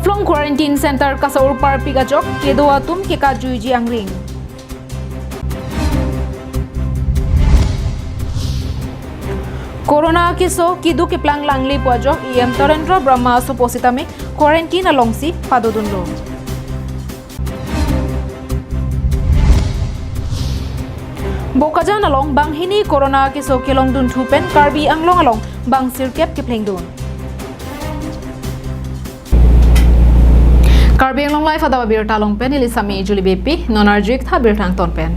Haflong Quarantine Center Kasaur Par Pigajok Kedoa Tum Keka Juiji Angring. Corona kiso kidu kiplang langli pojok IM Torendra Brahma supositame quarantine alongsi padodunlo. Bokajan along bang hini corona kiso kilong dun thupen karbi anglong along bang sirkep kipleng dun. Karbi anglong life Adap Abirta along pen ilisami Juli Bepi nonarjik tha birtang ton pen.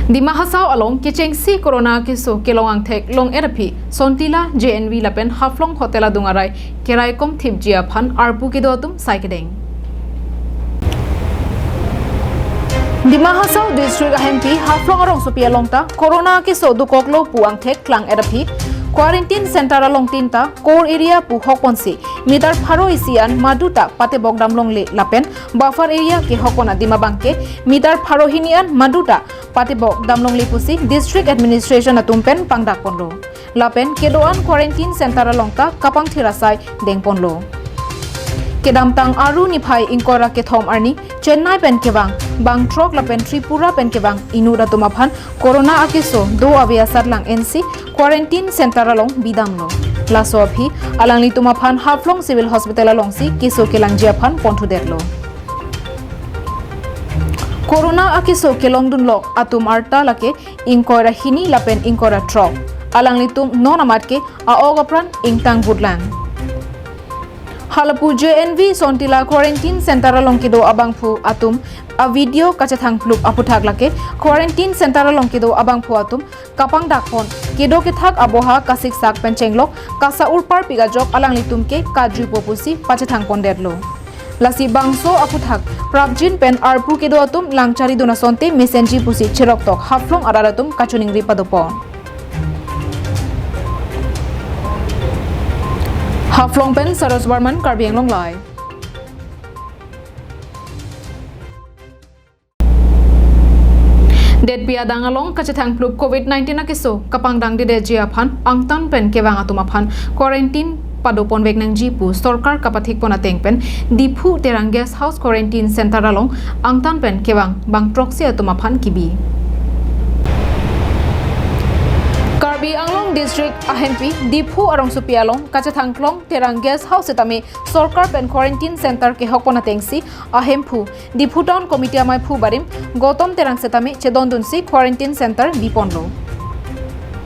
Di Mahasau along kicengsi corona kiso kilong ang tek long erapi sontila JNV lapen haflong hotela dungarai kerai kom thip jia phan arpu kidotum saikedeng. Di Mahasau district ahempi haflong arong supia longta corona kiso dukoklo puang tek klang erapi quarantine center along tinta core area pu hokponsi mitar pharo isian maduta pate bogdam longle lapen buffer area ke hokona dimabangke mitar pharo hinian maduta pate bogdam longle pusi district administration atumpen pangdak ponlo lapen kedoan quarantine center alongta kapang thirasai dengponlo kedamtang aru niphai inkora ke thom arni chennai pen kebang bang trok lapen tripura pen kebang inura tumaphan corona akiso do avia sarlang NC quarantine center along bidamlo laso aphi alangli tumaphan haflong civil hospital along si kiso kelang jiaphan ponthu detlo corona akiso kelong dunlok atum arta lake inkora hini lapen inkora trok alangli tum non amatke aogapran ingtang budlang Halapu JNV Sontila Quarantine Center along kido abangpu atum a video kachathang plup aputhak lake Quarantine Center along kido abangpu atum kapang dakpon kido ke thak aboha kasik sak pencenglok kasa urpar pigajok alang litumke kaju popusi pachathang pondetlo lasi bangso aputhak prabjin pen arpu kido atum langchari dona sonte messenger pusi chirok tok haflong araratum kachuning ripadopon Haflong pen Saros Barman Karbi Anglong Lai. Det pia dangalong kachathang plup COVID-19 akiso kapang dang de jia phan angtan pen kewang atumaphan quarantine padopon wegnang jipu sarkar kapathik pona tengpen diphu terang guest house quarantine center along angtan pen kewang bang proxy atumaphan kibi. Karbi Anglong District ahempi diphu arong supialong kachathangklong terang guest house etami sarkar pen quarantine center ke hokpona tengsi ahemphu diphu town committee amai phu barim gotom terang setami chedondunsi quarantine center biponlo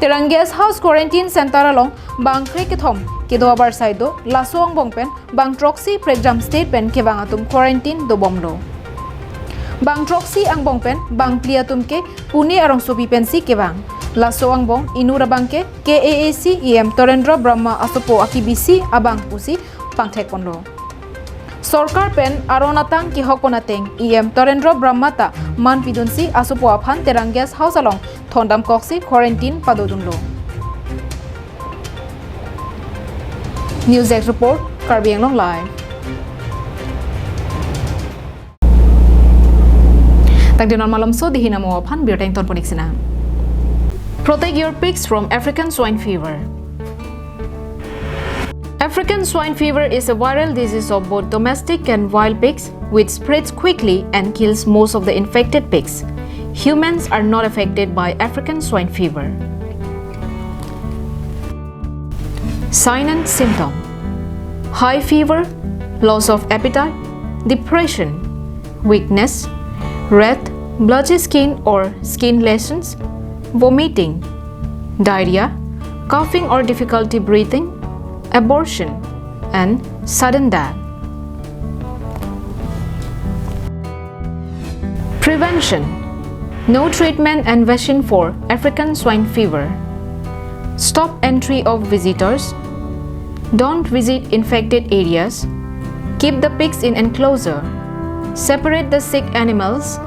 terang guest house quarantine center along bangkre ke thom kedo abar saido lasong bongpen bang troxy program state pen ke bangatum quarantine do bomlo bang troxy ang bongpen bang pliatum ke pune arong supi pensi ke bang Laso angbong inura bangke KAAC IM Torendra Brahma asopo akibisi abang pusi pangthek ponlo. Sarkar pen aronatang ki hokonateng IM Torendra Brahma ta man pidunsi asopo aphan terang guest house along thondam koksi quarantine padodunlo. News X report Karbi Anglong Live. Tagdinon malam so dihinamo aphan birteng ton poniksina. Protect your pigs from African swine fever. African swine fever is a viral disease of both domestic and wild pigs which spreads quickly and kills most of the infected pigs. Humans are not affected by African swine fever. Sign and symptom: high fever, loss of appetite, depression, weakness, red, blotchy skin or skin lesions, vomiting, diarrhea, coughing or difficulty breathing, abortion, and sudden death. Prevention: no treatment and vaccine for African swine fever. Stop entry of visitors. Don't visit infected areas. Keep the pigs in enclosure. Separate the sick animals.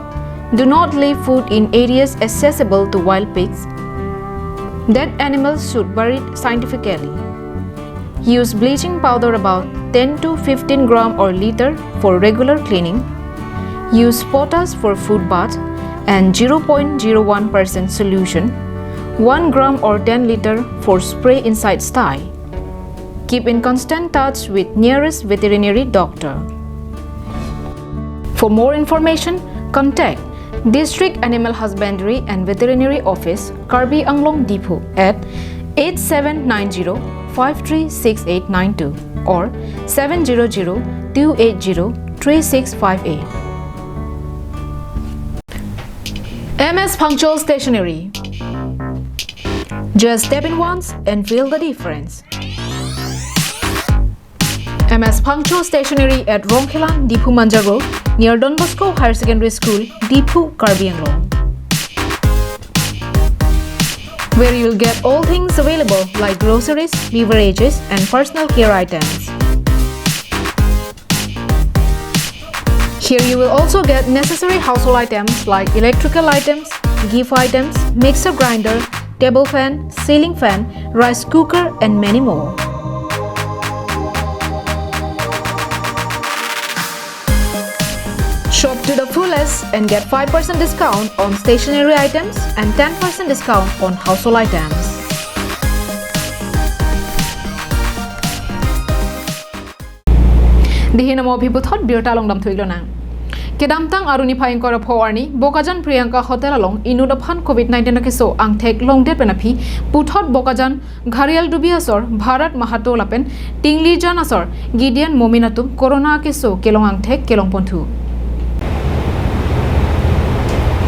Do not leave food in areas accessible to wild pigs. Dead animals should be buried scientifically. Use bleaching powder about 10 to 15 gram or liter for regular cleaning. Use potash for food bath and 0.01% solution, 1 gram or 10 liter for spray inside sty. keep in constant touch with nearest veterinary doctor. For more information, contact District Animal Husbandry and Veterinary Office, Karbi Anglong Depot at 8790-536892 or 700-280-3658. MS Punctual Stationery. Just step in once and feel the difference. MS Punctual Stationery at Rongkhelan, Depot Manjar Road, near Don Bosco Higher Secondary School, Depot, Karbi Anglong, where you'll get all things available like groceries, beverages, and personal care items. Here you will also get necessary household items like electrical items, gift items, mixer grinder, table fan, ceiling fan, rice cooker, and many more. Shop to the fullest and get 5% discount on stationery items and 10% discount on household items. Dihinamo Adap Abirta long dam thuilo nang. Kedamtang aruni phaing kora phoarni Bokajan Priyanka Hotel along inudaphan COVID-19 keso angthek long det penapi puthot Bokajan Gharial Dubiasor Bharat Mahato lapen Tingli Janasor Gideon Mominatum Corona keso kelong angthek kelong ponthu.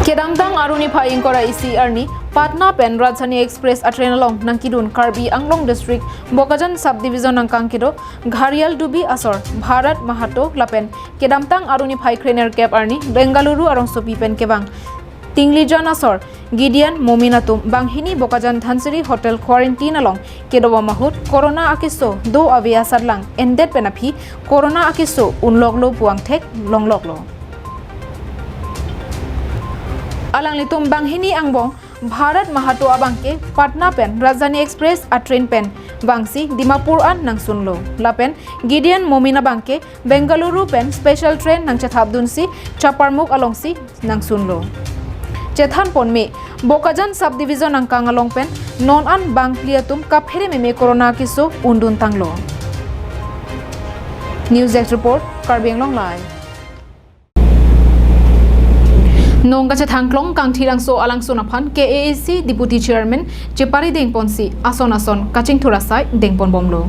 Kedamtang aruni phaing kora isi arni Patna Pen Rajdhani Express a train along Nankidun Karbi Anglong District Bokajan Subdivision Nangkankido Gharial Dubi Asor Bharat Mahato Lapen Kedamtang aruni phai krener cap arni Bengaluru arong sopi pen kebang Tinglijan Asor Gideon Mominatum Banghini Bokajan Dhansiri Hotel Quarantine along Kedowa Mahut Corona Akiso Do Avia Sadlang Endet Penapi Corona Akiso Unloglo Puangthek Longloglo Alang litum Banghini Angbong Bharat Mahato abangke Patna Pen Rajdhani Express a train pen Bangsi Dimapur an nang sunlo Lapen Gideon Momina bangke Bengaluru pen special train nang Chathabdunsi Chaparmuk alongsi nang sunlo Chethan ponme Bokajan subdivision nang kangalong pen non an bang pliatum kaphere meme corona kiso undun tanglo. News Desk report Karbi Anglong live. Nong kacha thangklong kang thirangso alangso naphan KAAC Deputy Chairman Chepari Dengponsi ason kaching thurasai Dengpon bomlo.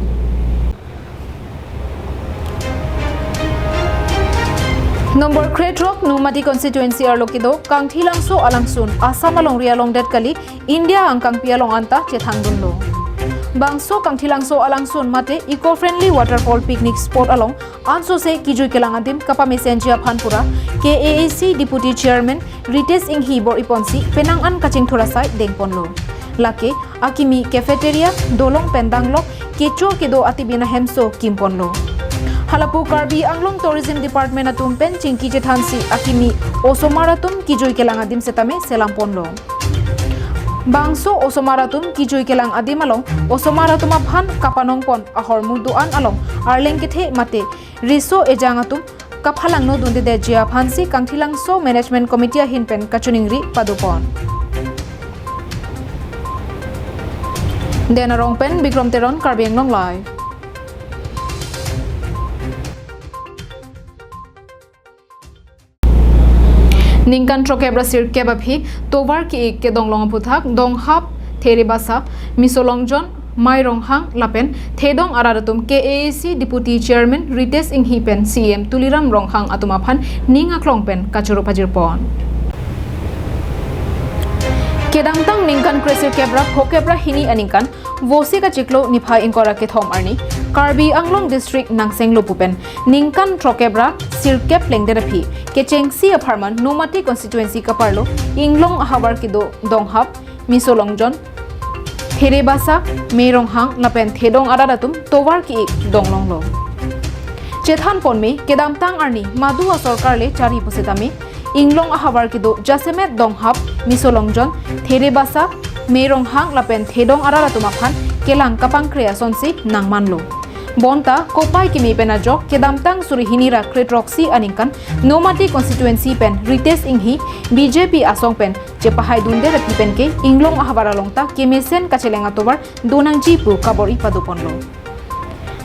Number Kretrok Numati constituency arlokido kang thilangso alangsun Assam along rialong det kali India angkang pialong anta chethangunlo. Bangso kang thilangso alangsun mate eco-friendly waterfall picnic spot along anso se kijui kelangadim kapa mesenjia phanpura KAAC Deputy Chairman Rites Inghi bor iponsi penang an kaching thurasai Dengponlo. Lake akimi cafeteria dolong pendanglok kecho kedo atibina hemso kimponlo. Halapu Karbi Anglong Tourism Department atumpen chingki jethansi akimi osomaratum kijui kelang adim setame selamponlo. Bangso osomaratum kijui kelang adim along osomaratum aphan kapanongpon ahor muduan along arleng kethe mate riso ejangatum kaphalang no dunde de jia phansi kangthilang so management committee hinpen kachuningri padupon. Dena rongpen Bikram Teron Karbi Anglong live. Ningkan trokebra sir kebapi tovar ki ke donglong puthak donghap theribasa misolongjon maironghang lapen thedong araratum KAAC Deputy Chairman Rites Inghipen CM Tuliram Ronghang atumaphan ningaklongpen kachuropajirpon. Kedamtang ningkan kresir kebra phokebra hini aningkan vosi ka chiklo nipha ingkora ke thom arni Karbi Anglong District nangsenglo pupen ningkan trokebra sirkep lengderapi kechengsi apartment Numati constituency kaparlo inglong ahabar kido donghap misolongjon herebasa meironghang lapen thedong aradatum tovar ki donglonglo chethan ponme kedamtang arni madua sarkarle chari pusetami inglong ahabar kido jasemet donghap misolongjon therebasa meironghang lapen thedong aradatum aphan kelang kapang kreasonsi nangmanlo bonta kopai kimi penajo kedamtang surihinira kretroksi aningkan Nomati constituency pen Rites Inghi BJP asong pen chepahai dunde rapi pen ke inglong ahabara longta kemesen kachelenga tobar donangji pu kabori paduponlo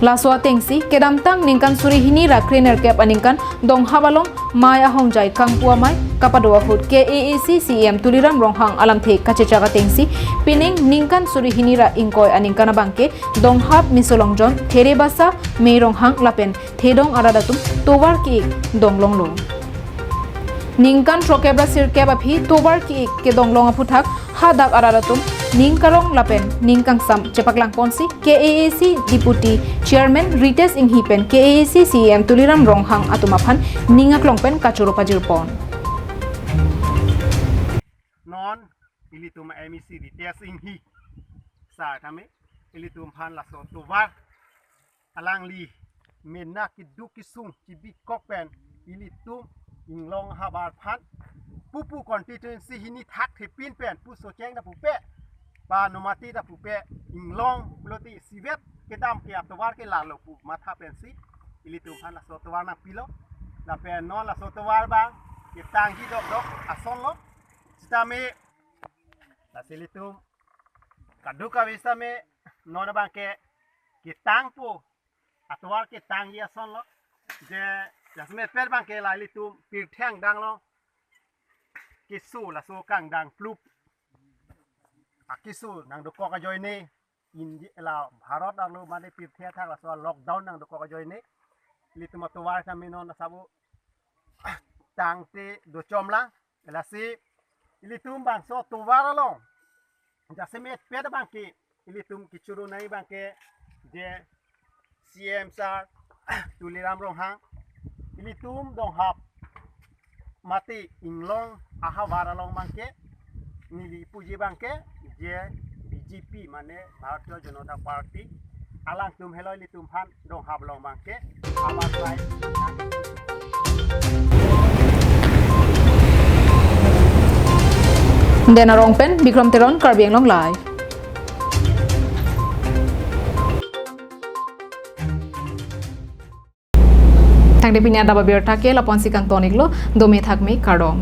laswa tengsi kedam tang ningkan suri hini ra cleaner cap aningkan dong habalong mai ahong jai kangpua mai kapadwa hut KAAC CM tuliram ronghang alam the kache chaga tengsi pining ningkan suri hini ra ingkoi aningkan bangke dong hab misolong jon there basa mei ronghang lapen thedong aradatum tobar ki dong longlong ningkan trokebra sirke ba phi tobar ki ke donglong aphuthak hadak araratum ningkarong lapen ningkang sam chepaklang ponsi KAAC deputy chairman Rites inghipen KAAC CM tuliram ronghang atumaphan ningaklongpen kachoro pajirpon non ilitum MEC Rites inghi sa thame ilitum phan la so tobar alang li menna kidu kisung chibi kokpen ilitum inglong habar phan pupu constituency hini thak thepin pen pu so cheng da pupe pa nomati da pupe inglong loti sivet kedam ke atwar ke lalo pu matha pensi ilitum phan la so towar na pilo la pen non la so towar bang ke tangi dok dok ason lo stame la silitum kaduka visa me non bang ke tang pu atwar ke tangi ason lo je jasme per bang ke la ilitum pir thang dang lo kisu la so kang dang plup akisu nang doko ka joy ne indi la bharat dang lo mane pir thia thang la so lockdown nang doko ka joy ne ilitum atwar ka minon na sabu tang te do chomla la si ilitum bang so towar lo jasme per bang ke ilitum kichuru nai bang ke je CM sar tuliram ronghang ilitum dong hap mati inglong aha waralong bangke nili puji bangke je BJP mane Bharatiya Janata Party alang tum heloi litum han dong hap long bangke abar lai denarong pen Bikram Teron Karbiang Long Live Tang depini Adap Abirta ke lapon sikang tonik lo dome thakme kardom